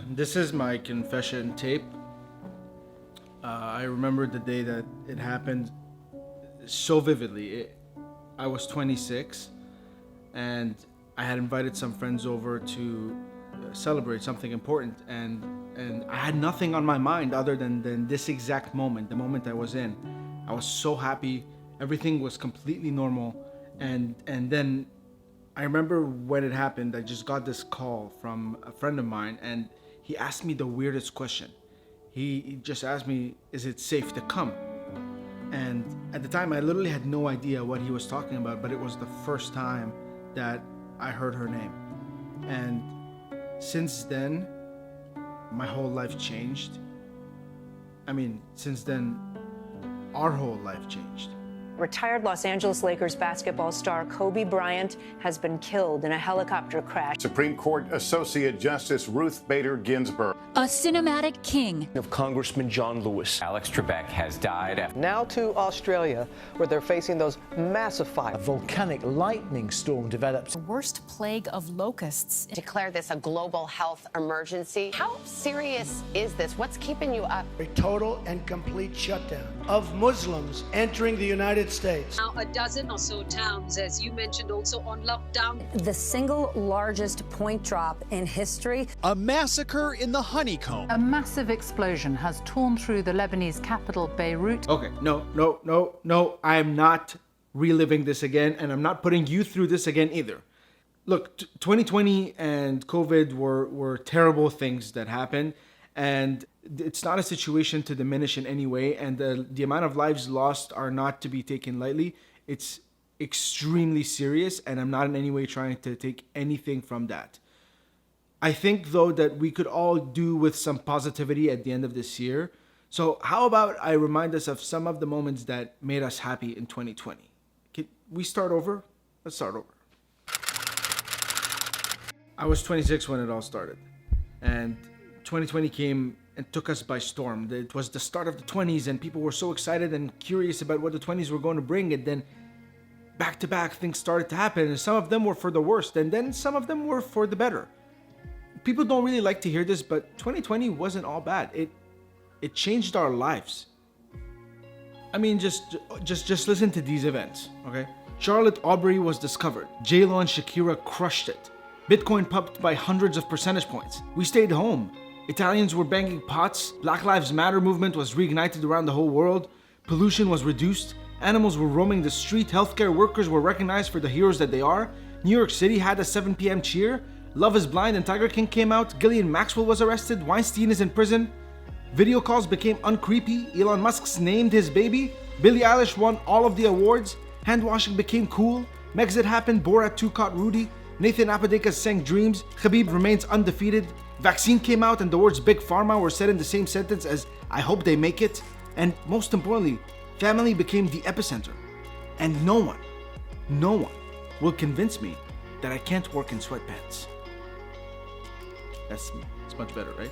This is my confession tape. I remember the day that it happened so vividly. I was 26, and I had invited some friends over to celebrate something important, and I had nothing on my mind other than this exact moment, the moment I was in. I was so happy. Everything was completely normal, and then I remember when it happened, I just got this call from a friend of mine, and he asked me the weirdest question. He just asked me, is it safe to come? And at the time, I literally had no idea what he was talking about, but it was the first time that I heard her name. And since then, my whole life changed. I mean, since then, our whole life changed. Retired Los Angeles Lakers basketball star Kobe Bryant has been killed in a helicopter crash. Supreme Court Associate Justice Ruth Bader Ginsburg. A cinematic king. Of Congressman John Lewis. Alex Trebek has died. Now to Australia, where they're facing those massive fires. A volcanic lightning storm develops. The worst plague of locusts. Declare this a global health emergency. How serious is this? What's keeping you up? A total and complete shutdown of Muslims entering the United States. Now a dozen or so towns, as you mentioned, also on lockdown. The single largest point drop in history. A massacre in the honeycomb. A massive explosion has torn through the Lebanese capital, Beirut. Okay, no. I am not reliving this again, and I'm not putting you through this again either. Look, 2020 and COVID were terrible things that happened, and it's not a situation to diminish in any way, and the amount of lives lost are not to be taken lightly. It's extremely serious, and I'm not in any way trying to take anything from that. I think, though, that we could all do with some positivity at the end of this year. So how about I remind us of some of the moments that made us happy in 2020? Can we start over? Let's start over. I was 26 when it all started, and 2020 came and took us by storm. It was the start of the 20s, and people were so excited and curious about what the 20s were going to bring, and then back to back things started to happen, and some of them were for the worst, and then some of them were for the better. People don't really like to hear this, but 2020 wasn't all bad. It changed our lives. I mean, just listen to these events, okay? Charlotte Aubrey was discovered. J-Lo and Shakira crushed it. Bitcoin pumped by hundreds of percentage points. We stayed home. Italians were banging pots. Black Lives Matter movement was reignited around the whole world. Pollution was reduced. Animals were roaming the street. Healthcare workers were recognized for the heroes that they are. New York City had a 7 p.m. cheer. Love is Blind and Tiger King came out. Ghislaine Maxwell was arrested. Weinstein is in prison. Video calls became uncreepy. Elon Musk's named his baby. Billie Eilish won all of the awards. Hand washing became cool. Megxit happened. Borat 2 caught Rudy. Nathan Apodaca sang Dreams. Khabib remains undefeated. Vaccine came out and the words Big Pharma were said in the same sentence as I hope they make it. And most importantly, family became the epicenter. And no one will convince me that I can't work in sweatpants. It's much better, right?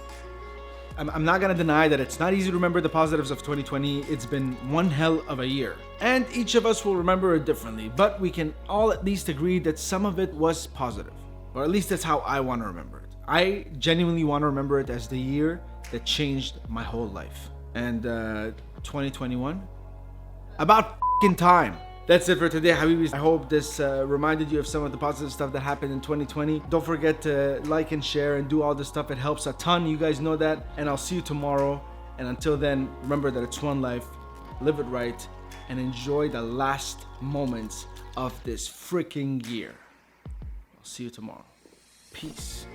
I'm not gonna deny that it's not easy to remember the positives of 2020. It's been one hell of a year. And each of us will remember it differently, but we can all at least agree that some of it was positive. Or at least that's how I want to remember it. I genuinely want to remember it as the year that changed my whole life. And 2021? About f***ing time. That's it for today, habibis. I hope this reminded you of some of the positive stuff that happened in 2020. Don't forget to like and share and do all this stuff. It helps a ton. You guys know that. And I'll see you tomorrow. And until then, remember that it's one life. Live it right. And enjoy the last moments of this freaking year. I'll see you tomorrow. Peace.